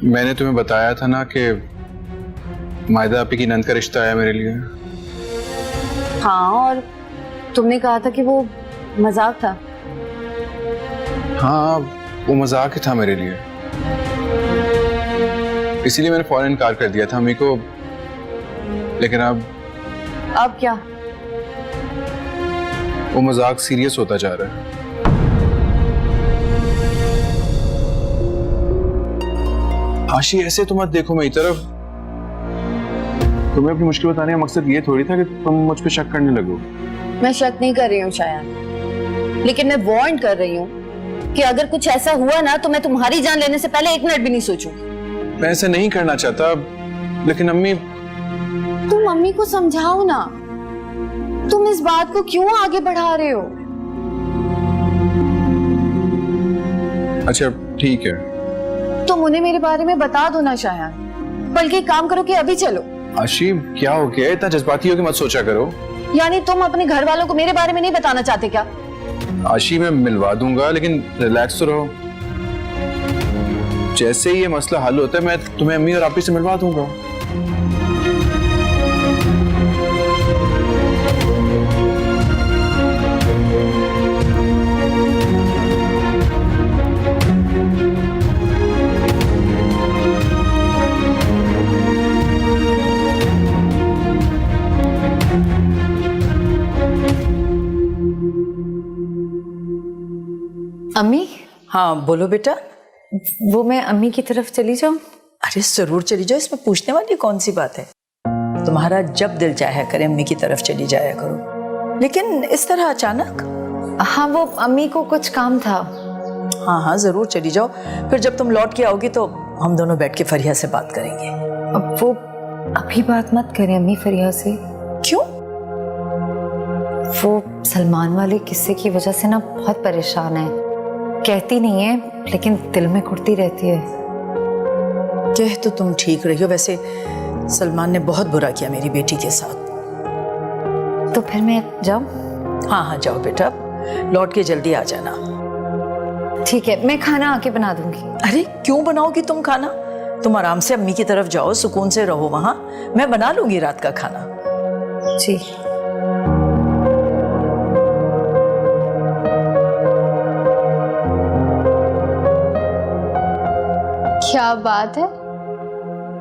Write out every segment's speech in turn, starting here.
मैंने तुम्हें बताया था ना कि मायदा आपी की नंद का रिश्ता आया मेरे लिए। हाँ, और तुमने कहा था कि वो मजाक था। हाँ, वो मजाक ही था मेरे लिए, इसीलिए मैंने फौरन इनकार कर दिया था अम्मी को। लेकिन अब क्या? वो मजाक सीरियस होता जा रहा है। आशी, ऐसे तो मत देखो मेरी तरफ। तुम्हें अपनी मुश्किल बताने का मकसद ये थोड़ी था कि तुम मुझ पे शक करने लगो। मैं शक नहीं कर रही हूँ शायद, लेकिन मैं वार्न कर रही हूँ कि अगर कुछ ऐसा हुआ ना तो मैं तुम्हारी जान लेने से पहले 1 मिनट भी नहीं सोचूंगी। मैं ऐसा नहीं करना चाहता, लेकिन अम्मी। तुम मम्मी को समझाओ ना, तुम इस बात को क्यों आगे बढ़ा रहे हो? अच्छा ठीक है, तुम उन्हें मेरे बारे में बता दो ना शायद, बल्कि एक काम करो कि अभी चलो। आशी क्या हो गया? इतना जज्बाती हो कि मत सोचा करो। यानी तुम अपने घर वालों को मेरे बारे में नहीं बताना चाहते क्या? आशी मैं मिलवा दूंगा, लेकिन रिलैक्स तो रहो। जैसे ही ये मसला हल होता है मैं तुम्हें अम्मी और आपी से मिलवा दूंगा। अम्मी। हाँ बोलो बेटा। वो मैं अम्मी की तरफ चली जाऊं? अरे जरूर चली जाओ, इसमें पूछने वाली कौन सी बात है। तुम्हारा जब दिल चाहे करे अम्मी की तरफ चली जाया करो, लेकिन इस तरह अचानक? हाँ, वो अम्मी को कुछ काम था। हाँ हाँ जरूर चली जाओ, फिर जब तुम लौट के आओगी तो हम दोनों बैठ के फरिया से बात करेंगे। अब वो अभी बात मत करें अम्मी फरिया से। क्यों? वो सलमान वाले किस्से की वजह से ना बहुत परेशान है। कहती नहीं है लेकिन दिल में घुटती रहती है। कह तो तुम ठीक रही हो, वैसे सलमान ने बहुत बुरा किया मेरी बेटी के साथ। तो फिर मैं जाऊं? हाँ हाँ जाओ बेटा, लौट के जल्दी आ जाना। ठीक है, मैं खाना आके बना दूंगी। अरे क्यों बनाओगी तुम खाना? तुम आराम से अम्मी की तरफ जाओ, सुकून से रहो वहां, मैं बना लूंगी रात का खाना। जी। क्या बात है,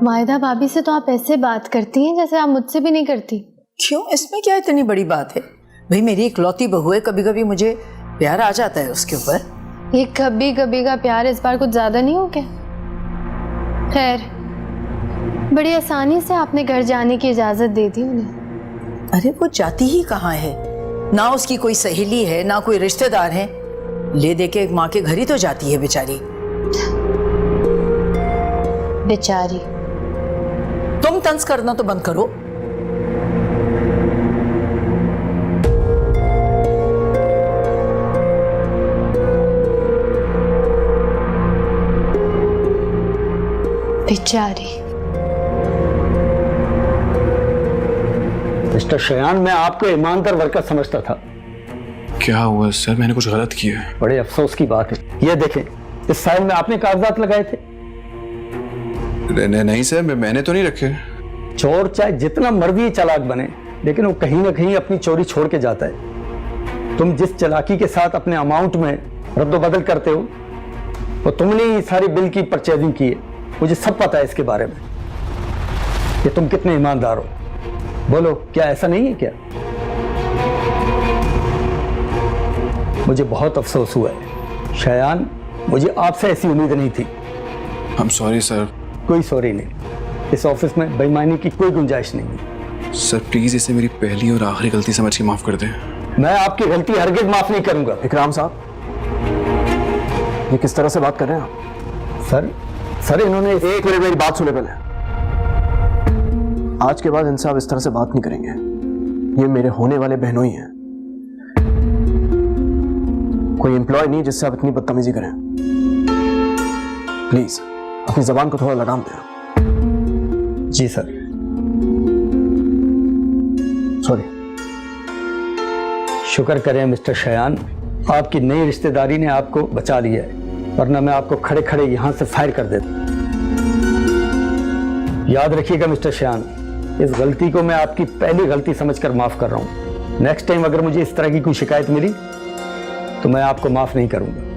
मायदा भाभी से तो आप ऐसे बात करती हैं जैसे आप मुझसे भी नहीं करती। क्यों, इसमें क्या इतनी बड़ी बात है? भाई मेरी इकलौती बहू है, कभी कभी मुझे प्यार आ जाता है उसके ऊपर। ये कभी कभी का प्यार इस बार कुछ ज्यादा नहीं हो क्या? खैर, बड़ी आसानी से आपने घर जाने की इजाजत दे दी उन्हें। अरे वो जाती ही कहाँ है, ना उसकी कोई सहेली है ना कोई रिश्तेदार है, ले दे के माँ के घर ही तो जाती है बेचारी। बेचारी? तुम तंज करना तो बंद करो। बेचारी? मिस्टर शयान, मैं आपको ईमानदार वर्कर समझता था। क्या हुआ सर? मैंने कुछ गलत किया है? बड़े अफसोस की बात है। ये देखें, इस फाइल में आपने कागजात लगाए थे। नहीं सर, मैंने तो नहीं रखे। चोर चाहे जितना मर्जी चालाक बने, लेकिन वो कहीं ना कहीं अपनी चोरी छोड़ के जाता है। तुम जिस चालाकी के साथ अपने अमाउंट में रद्दोबदल करते हो, वो तुमने ही सारी बिल की परचेजिंग की है। मुझे सब पता है इसके बारे में कि तुम कितने ईमानदार हो। बोलो, क्या ऐसा नहीं है क्या? मुझे बहुत अफसोस हुआ है शयान, मुझे आपसे ऐसी उम्मीद नहीं थी। I'm sorry sir. कोई सॉरी नहीं, इस ऑफिस में बेईमानी की कोई गुंजाइश नहीं है। सर प्लीज इसे मेरी पहली और आखिरी गलती समझ के माफ कर दें। मैं आपकी गलती हरगिज माफ नहीं करूंगा। इकराम साहब, ये किस तरह से बात कर रहे हैं आप? सर इन्होंने एक मिनट मेरी बात सुने पहले। आज के बाद इनसे आप इस तरह से बात नहीं करेंगे। ये मेरे होने वाले बहनोई हैं, कोई एम्प्लॉय नहीं जिससे आप इतनी बदतमीजी करें। प्लीज अपनी जबान को थोड़ा लगाम दें। जी सर। सॉरी। शुक्र करें मिस्टर शयान, आपकी नई रिश्तेदारी ने आपको बचा लिया है, वरना मैं आपको खड़े खड़े यहां से फायर कर देता। याद रखिएगा मिस्टर शान, इस गलती को मैं आपकी पहली गलती समझकर माफ कर रहा हूं। नेक्स्ट टाइम अगर मुझे इस तरह की कोई शिकायत मिली तो मैं आपको माफ नहीं करूंगा।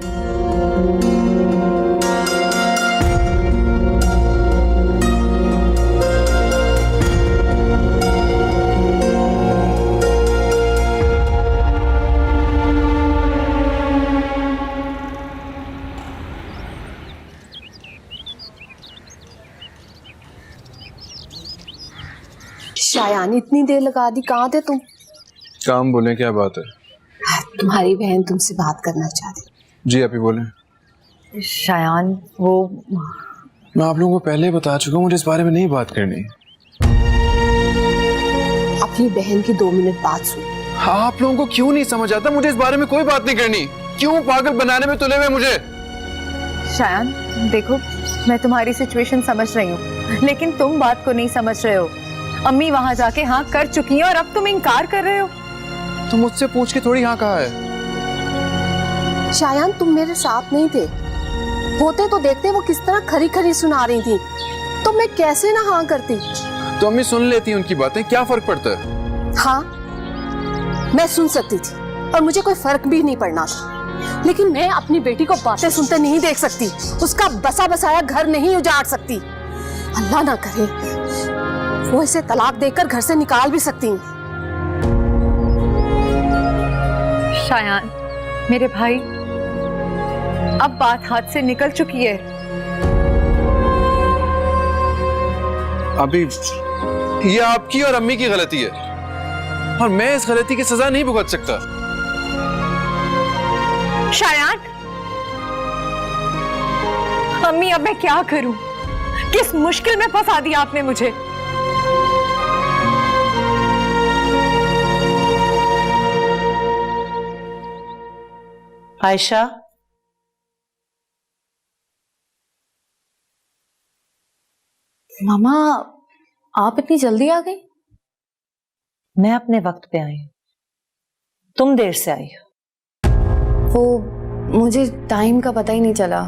शायान, इतनी देर लगा दी, कहाँ थे तुम? काम बोले, क्या बात है? तुम्हारी बहन तुमसे बात करना चाहती। जी अभी बोले। शायान, वो मैं आप लोगों को पहले ही बता चुका हूँ, मुझे इस बारे में नहीं बात करनी। अपनी बहन की 2 मिनट बात सुन। हाँ, आप लोगों को क्यों नहीं समझ आता? मुझे इस बारे में कोई बात नहीं करनी। क्यों पागल बनाने में तुले हुए मुझे? शायान देखो, मैं तुम्हारी सिचुएशन समझ रही हूँ, लेकिन तुम बात को नहीं समझ रहे हो। अम्मी वहां जाके हाँ कर चुकी हैं और अब तुम इनकार कर रहे हो। तो मुझसे पूछ के थोड़ी हाँ कहा है। शायान, तुम मेरे साथ नहीं थे, होते तो देखते वो किस तरह खरी खरी सुना रही थी, तो मैं कैसे ना हाँ करती। तो अम्मी सुन लेती उनकी बातें, क्या फर्क पड़ता है? हाँ, मैं सुन सकती थी और मुझे कोई फर्क भी नहीं पड़ना था, लेकिन मैं अपनी बेटी को बातें सुनते नहीं देख सकती, उसका बसा बसाया घर नहीं उजाड़ सकती। अल्लाह ना करे वो इसे तलाक देकर घर से निकाल भी सकती हैं। शायान मेरे भाई, अब बात हाथ से निकल चुकी है। अभी ये आपकी और अम्मी की गलती है और मैं इस गलती की सजा नहीं भुगत सकता। शायान, अम्मी अब मैं क्या करूं? किस मुश्किल में फंसा दिया आपने मुझे। आयशा, मामा, आप इतनी जल्दी आ गई? मैं अपने वक्त पे आई हूं, तुम देर से आई हो। वो मुझे टाइम का पता ही नहीं चला।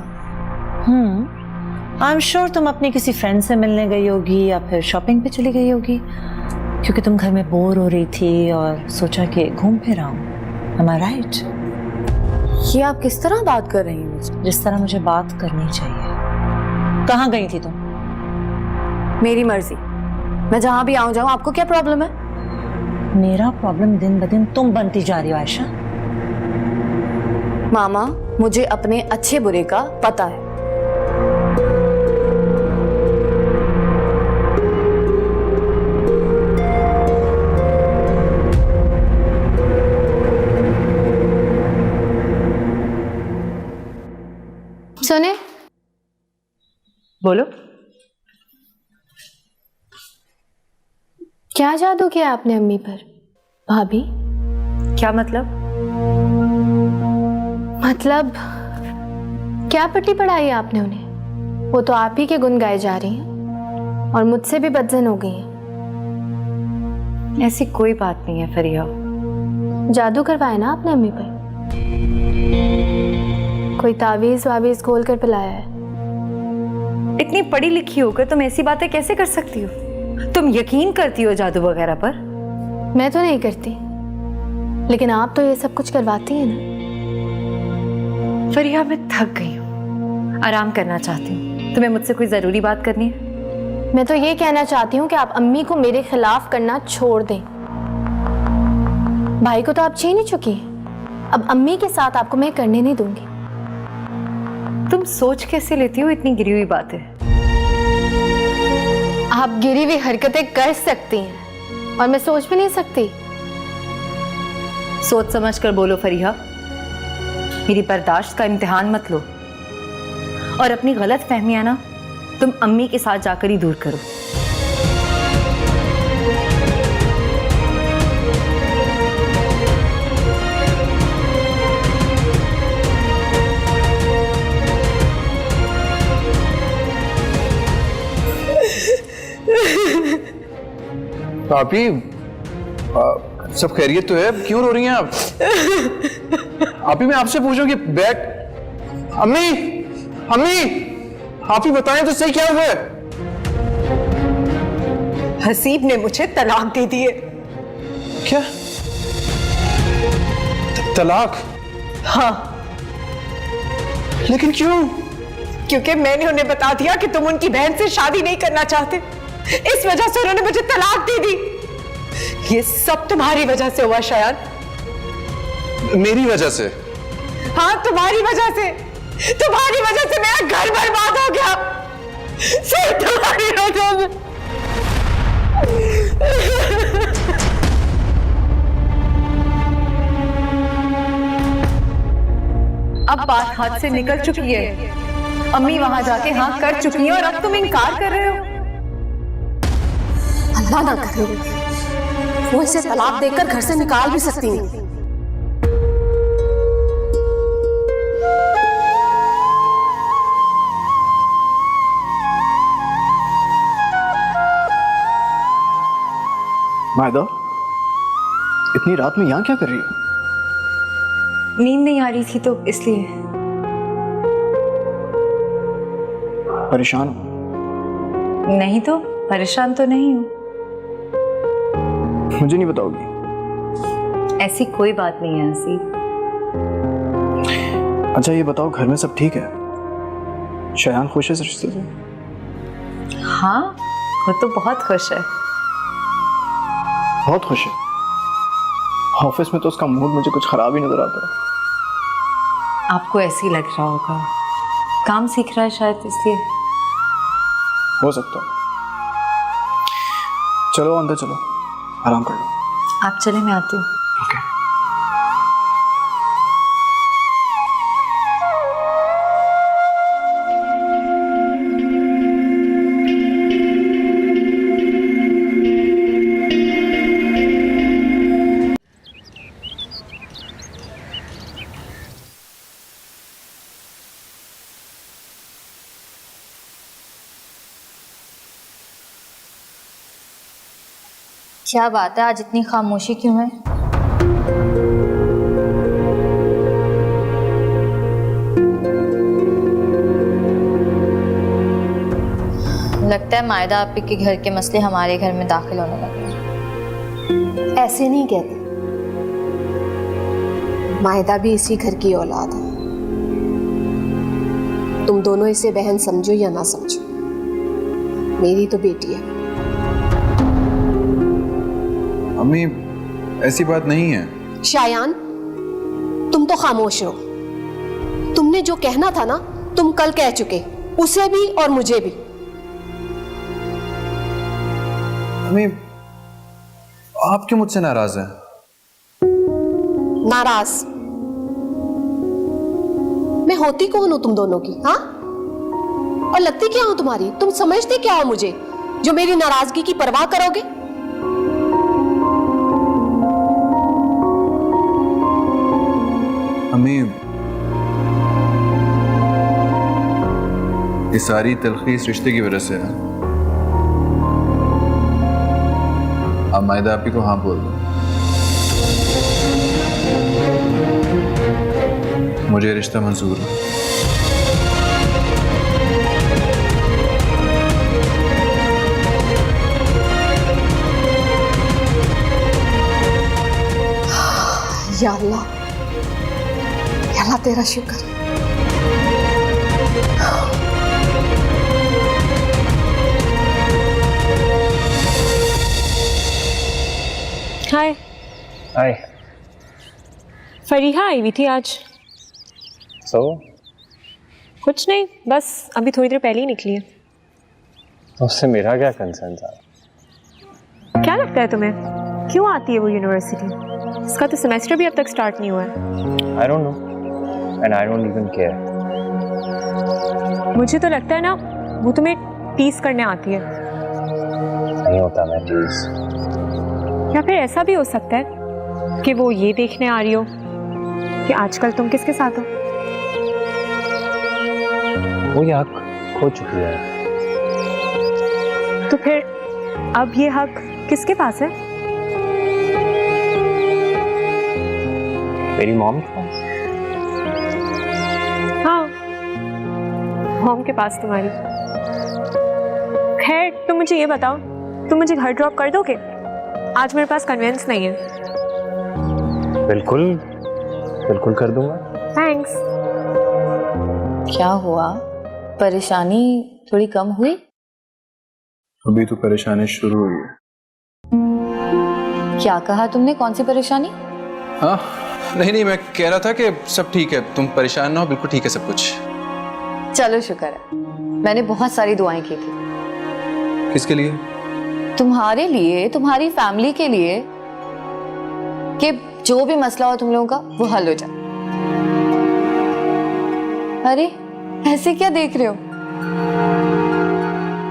आई एम श्योर तुम अपनी किसी फ्रेंड से मिलने गई होगी या फिर शॉपिंग पे चली गई होगी, क्योंकि तुम घर में बोर हो रही थी और सोचा कि घूम फिर आऊं। Am I right? ये आप किस तरह बात कर रही हैं मुझसे? जिस तरह मुझे बात करनी चाहिए। कहाँ गई थी तुम? मेरी मर्जी, मैं जहां भी आऊं जाऊं। आपको क्या प्रॉब्लम है? मेरा प्रॉब्लम दिन ब दिन तुम बनती जा रही हो आयशा। मामा, मुझे अपने अच्छे बुरे का पता है। सुने, बोलो। क्या जादू किया आपने अम्मी पर? भाभी, क्या मतलब? मतलब क्या पट्टी पढ़ाई है आपने उन्हें? वो तो आप ही के गुण गाए जा रही हैं और मुझसे भी बदजन हो गई हैं। ऐसी कोई बात नहीं है फरिया। जादू करवाया ना आपने अम्मी पर? कोई तावीज वावीज खोल कर पिलाया है? इतनी पढ़ी लिखी होकर तुम ऐसी बातें कैसे कर सकती हो? तुम यकीन करती हो जादू वगैरह पर? मैं तो नहीं करती, लेकिन आप तो ये सब कुछ करवाती हैं ना। फरिया, मैं थक गई हूँ, आराम करना चाहती हूँ। तुम्हें मुझसे कोई जरूरी बात करनी है? मैं तो ये कहना चाहती हूँ कि आप अम्मी को मेरे खिलाफ करना छोड़ दें। भाई को तो आप छीन ही चुकी हैं, अब अम्मी के साथ आपको मैं करने नहीं दूंगी। तुम सोच कैसे लेती हो इतनी गिरी हुई बातें? आप गिरी हुई हरकतें कर सकती हैं और मैं सोच भी नहीं सकती। सोच समझ कर बोलो फरिया, मेरी बर्दाश्त का इम्तिहान मत लो और अपनी गलत फहमियां ना तुम अम्मी के साथ जाकर ही दूर करो। भाभी, सब खैरियत तो है? क्यों रो रही हैं आप? आप ही, मैं आपसे पूछूं कि बैग। अम्मी, अम्मी, आप ही बताएं तो सही क्या हुआ है? हसीब ने मुझे तलाक दे दी है। क्या? तलाक? हाँ, लेकिन क्यों? क्योंकि मैंने उन्हें बता दिया कि तुम उनकी बहन से शादी नहीं करना चाहते। इस वजह से उन्होंने मुझे तलाक दे दी। ये सब तुम्हारी वजह से हुआ शायद। मेरी वजह से? हाँ, तुम्हारी वजह से। तुम्हारी वजह से मेरा घर बर्बाद हो गया, सिर्फ तुम्हारी वजह से। अब बात हाथ से निकल चुकी है। अम्मी वहां जाके हाँ कर चुकी हैं और अब तुम इनकार कर रहे हो। अल्लाह ना करे वो इसे तलाक देकर घर से निकाल भी सकती हैं। मायदा, इतनी रात में यहाँ क्या कर रही हो? नींद नहीं आ रही थी तो इसलिए। परेशान हो? नहीं तो परेशान तो नहीं हूँ। मुझे नहीं बताओगी? ऐसी कोई बात नहीं है हसीब। अच्छा ये बताओ, घर में सब ठीक है? शयान खुश है इस रिश्ते से? हाँ, वो तो बहुत खुश है। बहुत खुश है? ऑफिस में तो उसका मूड मुझे कुछ खराब ही नजर आता है। आपको ऐसे ही लग रहा होगा, काम सीख रहा है शायद इसलिए। हो सकता है। चलो अंदर चलो, आराम कर लो। आप चले, मैं आती हूँ। ओके। क्या बात है, आज इतनी खामोशी क्यों है? लगता है मायदा आपी के घर के मसले हमारे घर में दाखिल होने लगे हैं। ऐसे नहीं कहते, मायदा भी इसी घर की औलाद है। तुम दोनों इसे बहन समझो या ना समझो, मेरी तो बेटी है। अम्मी, ऐसी बात नहीं है। शायान, तुम तो खामोश रहो। तुमने जो कहना था ना, तुम कल कह चुके, उसे भी और मुझे भी। अम्मी, आप क्यों मुझसे नाराज हैं? नाराज मैं होती कौन हूं तुम दोनों की? हाँ, और लगती क्या हूं तुम्हारी? तुम समझते क्या हो मुझे, जो मेरी नाराजगी की परवाह करोगे? अम्मी, ये सारी तलखी इस रिश्ते की वजह से है। अब मायदा आपी को हाँ बोल दो। मुझे रिश्ता मंजूर है। या अल्लाह, या अल्लाह तेरा शुक्र। हाय। हाय। फरीहा आई हुई थी आज। सो? कुछ नहीं, बस अभी थोड़ी देर पहले ही निकली है। उससे मेरा क्या कंसर्न था? क्या लगता है तुम्हें, क्यों आती है वो यूनिवर्सिटी? इसका तो सेमेस्टर भी अब तक स्टार्ट नहीं हुआ है। I don't know and I don't even care. मुझे तो लगता है ना, वो तुम्हें टीज करने आती है। नहीं होता मैं टीज। या फिर ऐसा भी हो सकता है कि वो ये देखने आ रही हो कि आजकल तुम किसके साथ हो। वो ये हक खो चुकी है। तो फिर अब ये हक किसके पास है? मेरी मॉम के पास। हाँ, मॉम के पास तुम्हारी। खैर तुम मुझे ये बताओ, तुम मुझे घर ड्रॉप कर दोगे? आज मेरे पास कन्वेंस नहीं है। बिल्कुल बिल्कुल कर दूंगा। थैंक्स। क्या हुआ, परेशानी थोड़ी कम हुई? अभी तो परेशानी शुरू हुई है। क्या कहा तुमने, कौन सी परेशानी? हाँ नहीं, मैं कह रहा था कि सब ठीक है, तुम परेशान ना हो, बिल्कुल ठीक है सब कुछ। चलो शुक्र है, मैंने बहुत सारी दुआएं की थी। किसके लिए? तुम्हारे लिए, तुम्हारी फैमिली के लिए, कि जो भी मसला हो तुम लोगों का वो हल हो जाए। अरे ऐसे क्या देख रहे हो?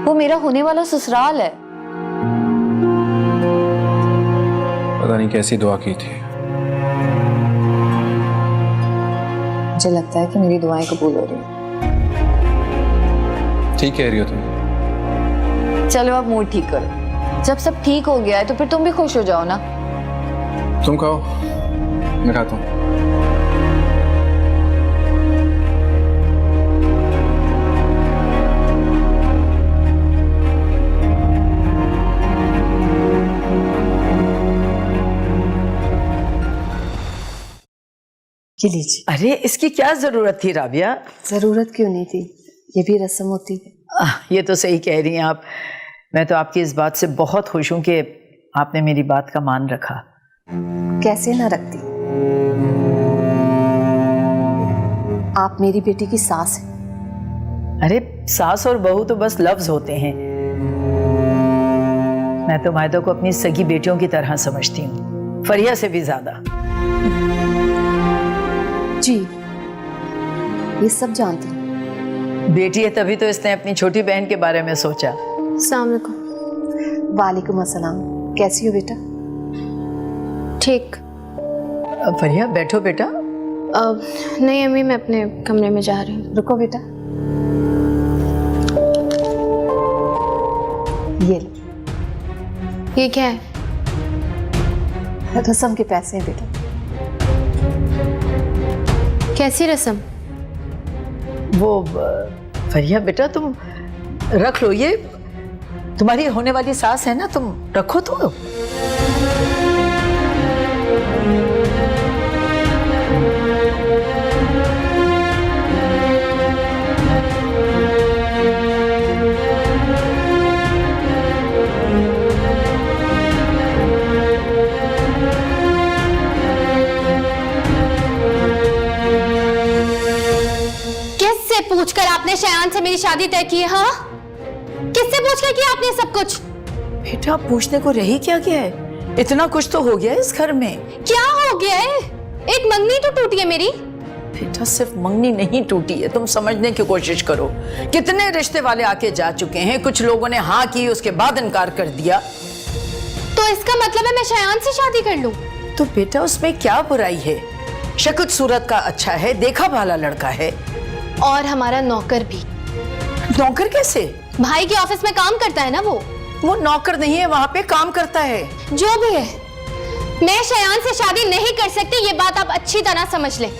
वो मेरा होने वाला ससुराल है। पता नहीं कैसी दुआ की थी। मुझे लगता है कि मेरी दुआएं कबूल हो रही हैं। ठीक कह रही हो तुम। चलो अब मूड ठीक करो। जब सब ठीक हो गया है तो फिर तुम भी खुश हो जाओ ना। तुम खाओ, मैं खाता हूँ। ये लीजिए। अरे इसकी क्या जरूरत थी राबिया? जरूरत क्यों नहीं थी, ये भी रस्म होती है। ये तो सही कह रही हैं आप। मैं तो आपकी इस बात से बहुत खुश हूं कि आपने मेरी बात का मान रखा। कैसे ना रखती, आप मेरी बेटी की सास हैं। अरे सास और बहू तो बस लफ्ज होते हैं। मैं तो मायदा को अपनी सगी बेटियों की तरह समझती हूँ, फरिया से भी ज्यादा। जी ये सब जानती हूँ। बेटी है तभी तो इसने अपनी छोटी बहन के बारे में सोचा। अस्सलाम वालेकुम। वालेकुम अस्सलाम। कैसी हो बेटा? ठीक। फरिया बैठो बेटा। नहीं अम्मी, मैं अपने कमरे में जा रही हूँ। रुको बेटा, ये लो। ये क्या है? रस्म के पैसे हैं बेटा। कैसी रस्म? वो फरिया बेटा तुम रख लो, ये तुम्हारी होने वाली सास है ना, तुम रखो तो। पूछकर आपने शयान से मेरी शादी तय की है? हाँ, किससे पूछकर किया आपने सब कुछ? बेटा पूछने को रही क्या गया है, इतना कुछ तो हो गया है इस घर में। क्या हो गया है? एक मंगनी तो टूटी है मेरी। बेटा सिर्फ मंगनी नहीं टूटी है, तुम समझने की कोशिश करो। कितने रिश्ते वाले आके जा चुके हैं, कुछ लोगों ने हाँ की उसके बाद इनकार कर दिया। तो इसका मतलब है मैं शयान से शादी कर लूं? तो बेटा उसमें क्या बुराई है, शक्ल सूरत का अच्छा है, देखा भाला लड़का है। और हमारा नौकर भी। नौकर कैसे? भाई के ऑफिस में काम करता है ना वो नौकर नहीं है, वहां पे काम करता है। जो भी है, मैं शयान से शादी नहीं कर सकती, ये बात आप अच्छी तरह समझ लें।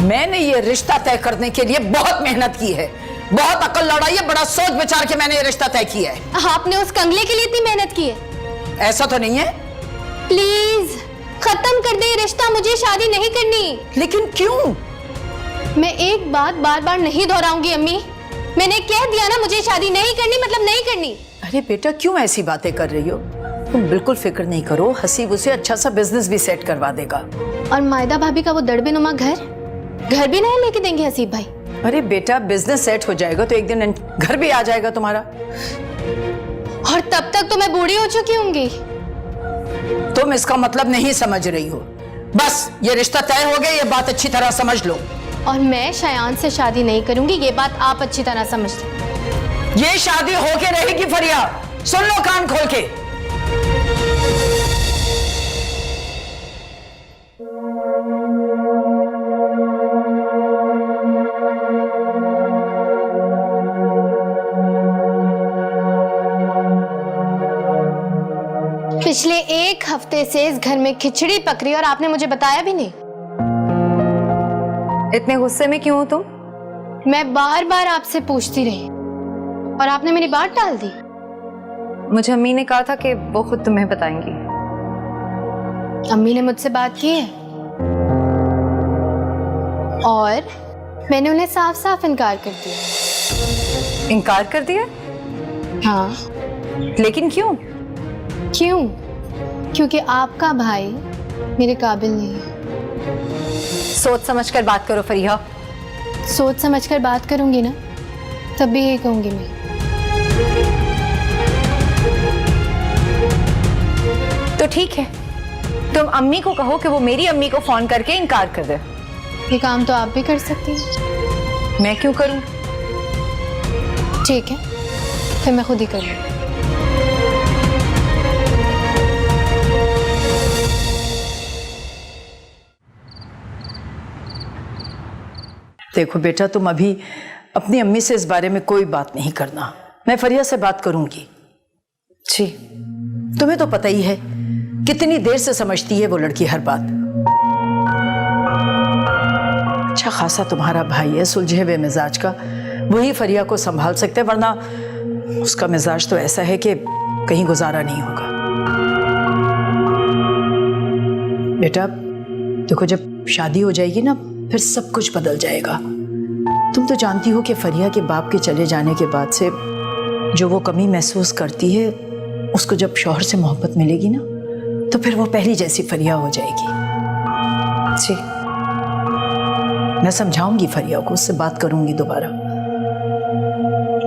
मैंने ये रिश्ता तय करने के लिए बहुत मेहनत की है, बहुत अकल लड़ाई है, बड़ा सोच विचार के मैंने ये रिश्ता तय किया है। आपने उस कंगले के लिए इतनी मेहनत की है? ऐसा तो नहीं है। प्लीज खत्म कर दे ये रिश्ता, मुझे शादी नहीं करनी। लेकिन क्यों? मैं एक बात बार बार नहीं दोहराऊंगी अम्मी, मैंने कह दिया ना, मुझे शादी नहीं करनी मतलब नहीं करनी। अरे बेटा क्यों ऐसी बातें कर रही हो, तुम बिल्कुल फिक्र नहीं करो, हसीब उसे अच्छा सा बिजनेस भी सेट करवा देगा। और मायदा भाभी का वो दड़बेनुमा घर भी नहीं लेके देंगे हसीब भाई? अरे बेटा बिजनेस सेट हो जाएगा तो एक दिन घर भी आ जाएगा तुम्हारा। और तब तक तो मैं बूढ़ी हो चुकी होंगी। तुम इसका मतलब नहीं समझ रही हो, बस ये रिश्ता तय हो गया, ये बात अच्छी तरह समझ लो। और मैं शयान से शादी नहीं करूंगी, ये बात आप अच्छी तरह समझ लो। ये शादी होके रहेगी फरिया, सुन लो कान खोल के। पिछले एक हफ्ते से इस घर में खिचड़ी पक रही और आपने मुझे बताया भी नहीं। इतने गुस्से में क्यों हो तुम? मैं बार बार आपसे पूछती रही और आपने मेरी बात टाल दी। मुझे अम्मी ने कहा था कि वो खुद तुम्हें बताएंगी। अम्मी ने मुझसे बात की है और मैंने उन्हें साफ साफ इनकार कर दिया। इनकार कर दिया? हाँ। लेकिन क्यों? क्यों? क्योंकि आपका भाई मेरे काबिल नहीं है। सोच समझ कर बात करो फरीहा। सोच समझ कर बात करूंगी ना, तब भी यही कहूंगी मैं। तो ठीक है, तुम अम्मी को कहो कि वो मेरी अम्मी को फोन करके इनकार कर दे। ये काम तो आप भी कर सकती हैं। मैं क्यों करूं? ठीक है, फिर मैं खुद ही कर लूंगी। देखो बेटा, तुम अभी अपनी अम्मी से इस बारे में कोई बात नहीं करना। मैं फरिया से बात करूंगी। जी, तुम्हें तो पता ही है कितनी देर से समझती है वो लड़की हर बात। अच्छा खासा तुम्हारा भाई है, सुलझे हुए मिजाज का, वही फरिया को संभाल सकते हैं, वरना उसका मिजाज तो ऐसा है कि कहीं गुजारा नहीं होगा। बेटा देखो, जब शादी हो जाएगी ना, फिर सब कुछ बदल जाएगा। तुम तो जानती हो कि फरिया के बाप के चले जाने के बाद से जो वो कमी महसूस करती है, उसको जब शौहर से मोहब्बत मिलेगी ना, तो फिर वो पहली जैसी फरिया हो जाएगी। जी, मैं समझाऊंगी फरिया को, उससे बात करूंगी दोबारा।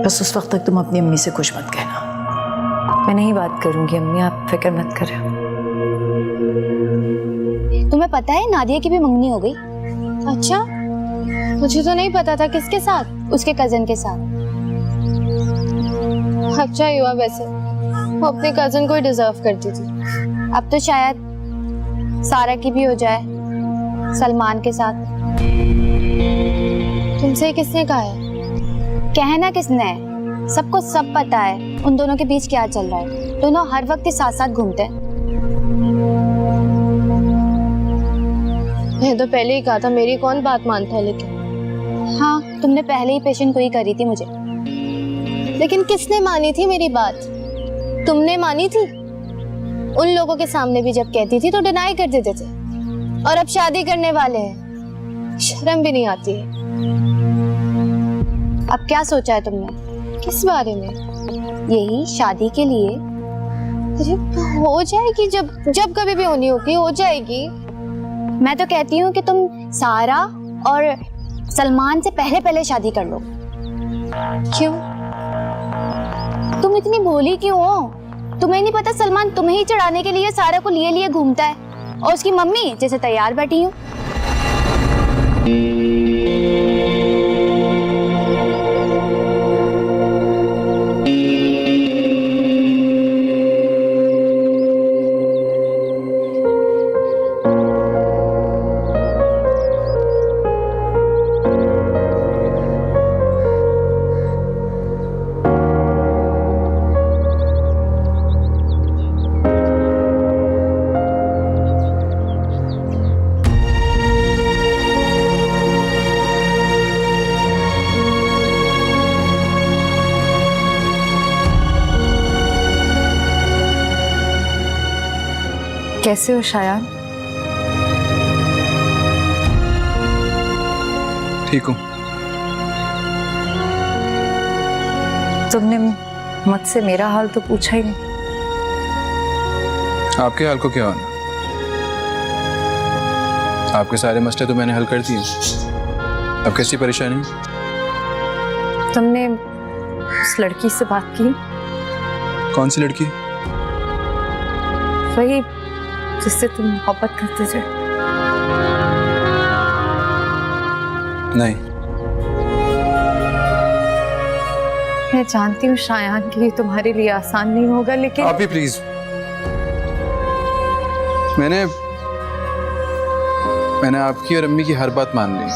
बस उस वक्त तक तुम अपनी अम्मी से कुछ मत कहना। मैं नहीं बात करूंगी अम्मी, आप फिक्र मत करें। तुम्हें पता है नादिया की भी मंगनी हो गई? अच्छा, मुझे तो नहीं पता था। किसके साथ? उसके कजन के साथ। अच्छा ही हुआ, वैसे वो अपने कजन को ही डिजर्व करती थी। अब तो शायद सारा की भी हो जाए सलमान के साथ। तुमसे किसने कहा है? कहना किसने है? सबको सब पता है उन दोनों के बीच क्या चल रहा है। दोनों हर वक्त ही साथ साथ घूमते हैं। मैं तो पहले ही कहा था, मेरी कौन बात मानता है। लेकिन हाँ, तुमने पहले ही पेशेंट को ही करी थी मुझे। लेकिन किसने मानी थी मेरी बात? तुमने मानी थी। उन लोगों के सामने भी जब कहती थी तो डिनाई कर देते थे, और अब शादी करने वाले हैं, शर्म भी नहीं आती है। अब क्या सोचा है तुमने? किस बारे में? यही शादी के लिए। अरे हो जाएगी, जब कभी भी होनी होगी हो जाएगी। मैं तो कहती हूँ कि तुम सारा और सलमान से पहले शादी कर लो। क्यों? तुम इतनी भोली क्यों हो? तुम्हें नहीं पता सलमान तुम्हें ही चढ़ाने के लिए सारा को लिए घूमता है, और उसकी मम्मी जैसे तैयार बैठी हूँ। कैसे हो शायान? ठीक हूँ। तुमने मुझसे मेरा हाल तो पूछा ही नहीं। आपके हाल को क्या होना? आपके सारे मसले तो मैंने हल कर दिए। अब कैसी परेशानी? तुमने उस लड़की से बात की? कौन सी लड़की? वही जिससे तुम मोहब्बत करते थे। नहीं। मैं जानती हूँ शायान कि ये तुम्हारे लिए आसान नहीं होगा, लेकिन आप भी प्लीज। मैंने आपकी और अम्मी की हर बात मान ली।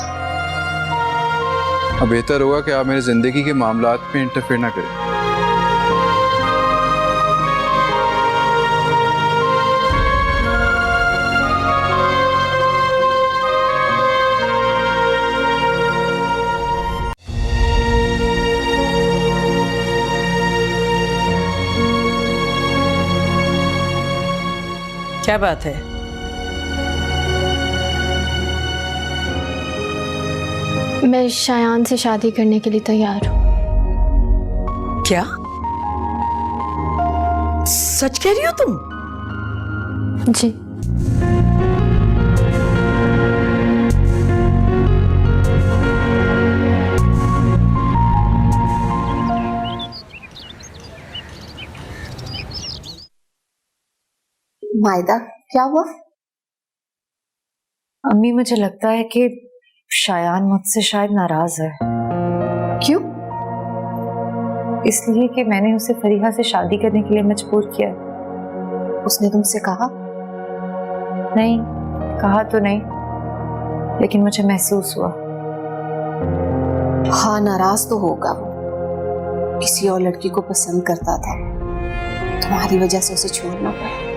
अब बेहतर होगा कि आप मेरी जिंदगी के मामलात में इंटरफेयर ना करें। क्या बात है? मैं शायान से शादी करने के लिए तैयार हूँ। क्या? सच कह रही हो तुम? जी। मायदा, क्या हुआ? अम्मी मुझे लगता है कि शायान मुझसे शायद नाराज है। क्यों? इसलिए कि मैंने उसे फरीहा से शादी करने के लिए मजबूर किया। उसने तुमसे कहा? नहीं, कहा तो नहीं, लेकिन मुझे महसूस हुआ। हाँ, नाराज तो होगा वो। किसी और लड़की को पसंद करता था, तुम्हारी वजह से उसे छोड़ना पड़ा।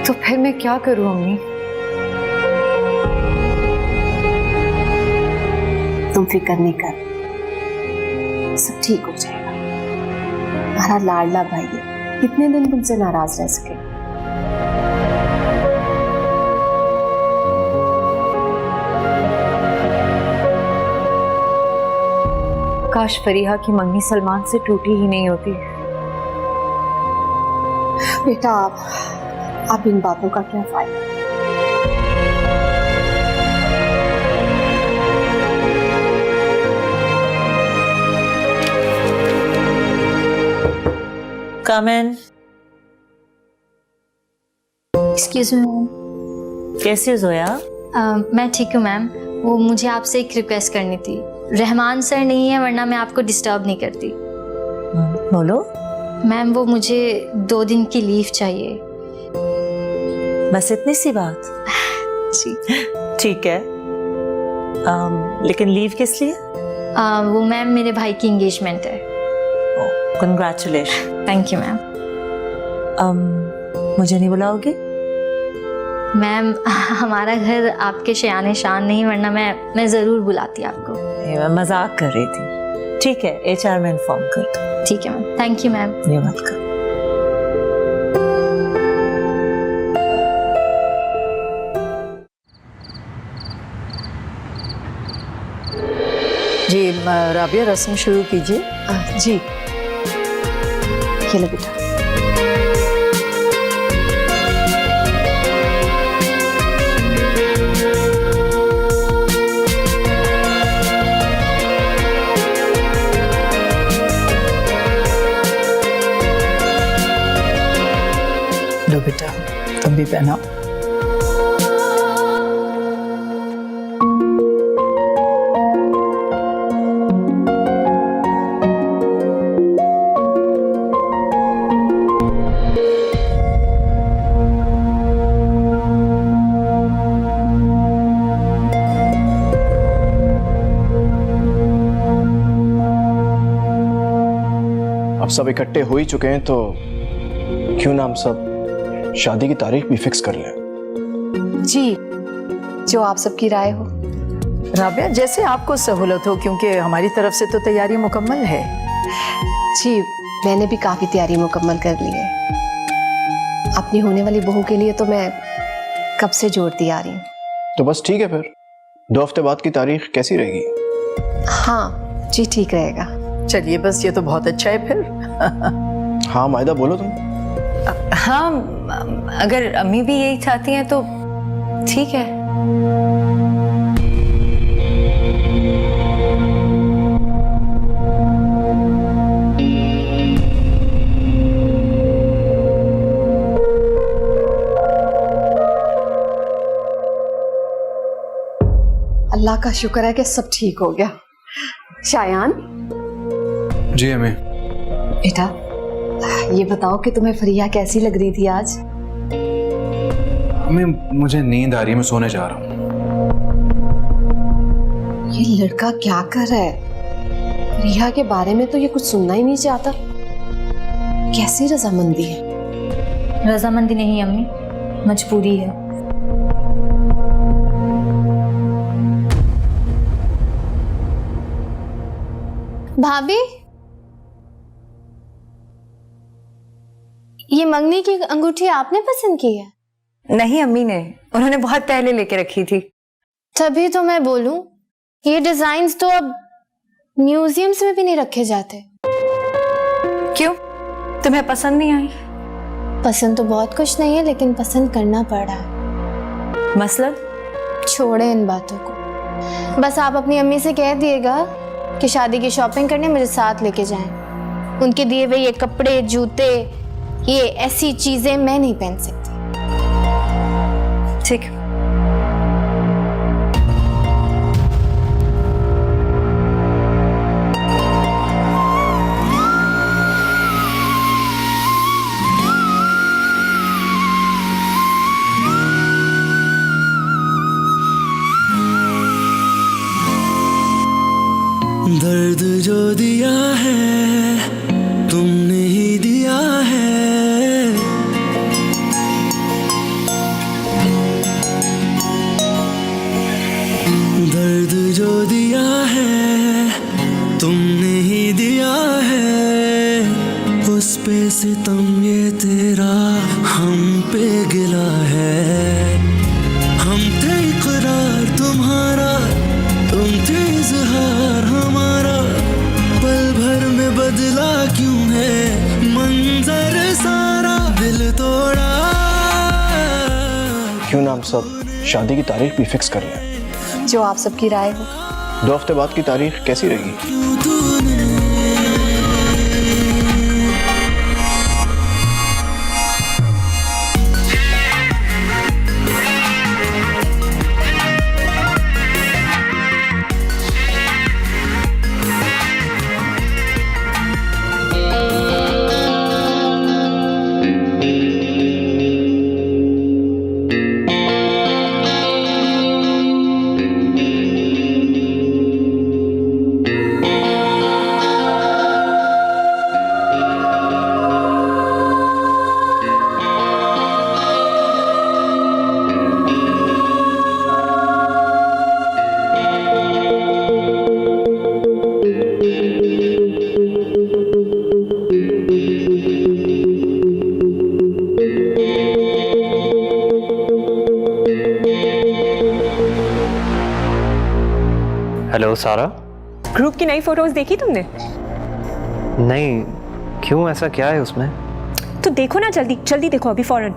तो फिर मैं क्या करूं अम्मी? तुम फिक्र नहीं कर, सब ठीक हो जाएगा। तुम्हारा लाडला भाई है, कितने दिन तुमसे नाराज रह सके। काश फरीहा की मंगनी सलमान से टूटी ही नहीं होती। बेटा, अब इन बातों का क्या फायदा? Come in. Excuse me. कैसी हो जोया? मैं ठीक हूँ मैम। वो मुझे आपसे एक रिक्वेस्ट करनी थी। रहमान सर नहीं है, वरना मैं आपको डिस्टर्ब नहीं करती। बोलो। मैम, वो मुझे 2 दिन की लीव चाहिए। बस इतनी सी बात? जी। ठीक है। लेकिन लीव किस लिए? वो मैम, मेरे भाई की एंगेजमेंट है। कंग्रेचुलेशन। Thank you ma'am. मुझे नहीं बुलाओगी? मैम, हमारा घर आपके शयान शान नहीं, वरना मैं ज़रूर बुलाती आपको। ये मैं मजाक कर रही थी। ठीक है, HR में इन्फॉर्म कर दो। ठीक है मैम। Thank you ma'am. ये मत कर। जी राबिया, रस्म शुरू कीजिए। जी, ये लो बेटा। लो बेटा, तुम भी पहनाओ। अब सब इकट्ठे हो ही चुके हैं तो क्यों ना हम सब शादी की तारीख भी फिक्स कर लें। जी, जो आप सबकी राय हो। राबिया, जैसे आपको सहूलत हो, क्योंकि हमारी तरफ से तो तैयारी मुकम्मल है। जी, मैंने भी काफी तैयारी मुकम्मल कर ली है। अपनी होने वाली बहू के लिए तो मैं कब से जोड़ती आ रही हूँ। तो बस ठीक है, फिर 2 हफ्ते बाद की तारीख कैसी रहेगी? हाँ जी, ठीक रहेगा। चलिए, बस ये तो बहुत अच्छा है फिर। हाँ मायदा, बोलो तुम। हाँ, अगर अम्मी भी यही चाहती हैं तो ठीक है। अल्लाह का शुक्र है कि सब ठीक हो गया। शायान। जी अम्मी। बेटा, ये बताओ कि तुम्हें फरिया कैसी लग रही थी आज? अम्मी, मुझे नींद आ रही है, मैं सोने जा रहा हूँ। ये लड़का क्या कर रहा है? फरिया के बारे में तो ये कुछ सुनना ही नहीं चाहता। कैसी रजामंदी है? रजामंदी नहीं अम्मी, मजबूरी है। भाभी, ये मंगनी की अंगूठी आपने पसंद की है? नहीं, अम्मी ने, उन्होंने बहुत पहले लेके रखी थी। तभी तो मैं बोलूं, ये डिजाइन्स तो अब म्यूजियम्स में भी नहीं रखे जाते। क्यों, तुम्हें पसंद नहीं आई? पसंद तो बहुत कुछ नहीं है, लेकिन पसंद करना पड़ रहा है। मसलन? छोड़े इन बातों को, बस आप अपनी अम्मी से कह दिएगा कि शादी की शॉपिंग करने मुझे साथ लेके जाएं। उनके दिए हुए ये कपड़े, जूते, ये ऐसी चीजें मैं नहीं पहन सकती। ठीक। दर्द जो दिया है तुमने ही दिया है, दर्द जो दिया है तुमने ही दिया है, उस पे सितम ये तेरा हम पे गिला है। हम थे इकरार तुम्हारा, तुम थे इजहार हमारा, पल भर में बदला क्यों है मंजर सारा, दिल तोड़ा। क्यों ना हम सब शादी की तारीख भी फिक्स कर लें? जो आप सबकी राय हो। 2 हफ्ते बाद की तारीख कैसी रहेगी? क्यों तूने हेलो सारा। ग्रुप की नई फोटोज देखी तुमने? नहीं, क्यों, ऐसा क्या है उसमें? तो देखो ना, जल्दी जल्दी देखो अभी फौरन।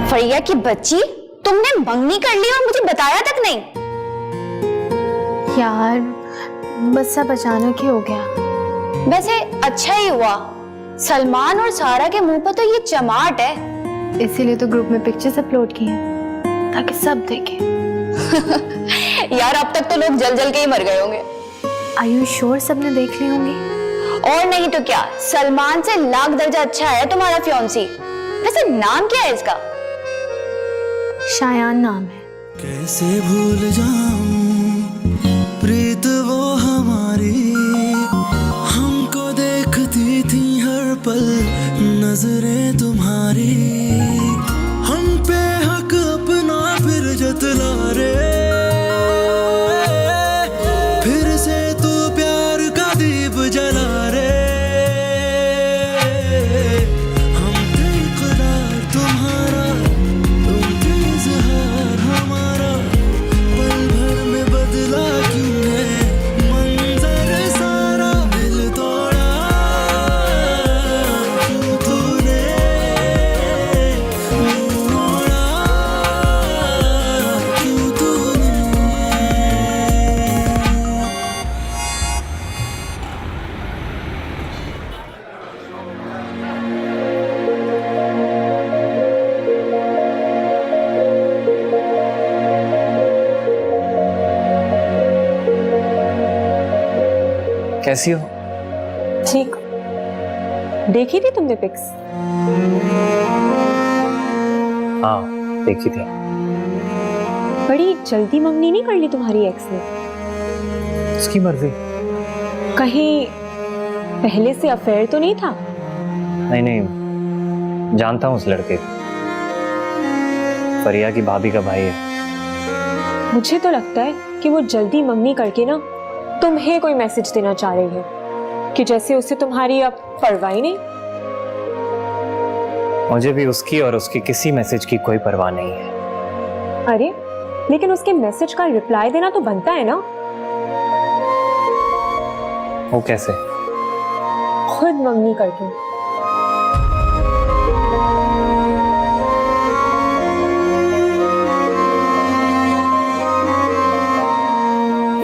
फरिया की बच्ची, तुमने मंगनी कर ली और मुझे बताया तक नहीं। यार बस सब अचानक ही हो गया। वैसे अच्छा ही हुआ, सलमान और सारा के मुंह पर तो ये चमाट है। इसीलिए तो ग्रुप में पिक्चर्स अपलोड की हैं, ताकि सब देखें। यार अब तक तो लोग जल जल के ही मर गए होंगे। Are you sure सबने देख ली होंगी? और नहीं तो क्या, सलमान से लाख दर्जा अच्छा है तुम्हारा फियांसी। वैसे नाम क्या है इसका? शायान नाम है। कैसे भूल जाऊं प्रीत वो हमारी, हमको देखती थी हर पल नजरें तुम्हारी, हम पे हक अपना फिर जतला रे, फिर से तू प्यार का दीप जला रे, हम थे इकरार तुम्हारा, तुम थे इजहार हमारा, पल भर में बदला क्यों है मंजर सारा, दिल तोड़ा क्यों तूने, मुँह मोड़ा क्यों तूने। कैसी हो? ठीक। देखी थी तुमने पिक्स? हाँ, देखी थी। बड़ी जल्दी मंगनी नहीं कर ली तुम्हारी एक्स ने? उसकी मर्जी। कहीं पहले से अफेयर तो नहीं था? नहीं नहीं, जानता हूँ उस लड़के को। फरिया की भाभी का भाई है। मुझे तो लगता है कि वो जल्दी मंगनी करके ना तुम्हें कोई मैसेज देना चाह रही है कि जैसे उसे तुम्हारी अब परवाह ही नहीं। मुझे भी उसकी और उसकी किसी मैसेज की कोई परवाह नहीं है। अरे लेकिन उसके मैसेज का रिप्लाई देना तो बनता है ना। वो कैसे? खुद मंगनी करके।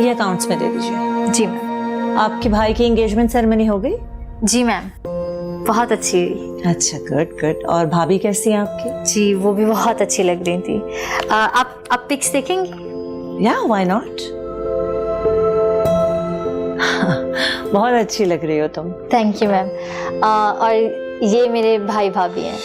ये अकाउंट्स में दे दीजिए। जी मैम। आपके भाई की एंगेजमेंट सेरेमनी हो गई? जी मैम, बहुत अच्छी हुई। अच्छा, गुड गुड। और भाभी कैसी हैं आपकी? जी वो भी बहुत अच्छी लग रही थी। आप पिक्स देखेंगी? या व्हाई नॉट। बहुत अच्छी लग रही हो तुम। Thank you ma'am. और ये मेरे भाई भाभी हैं।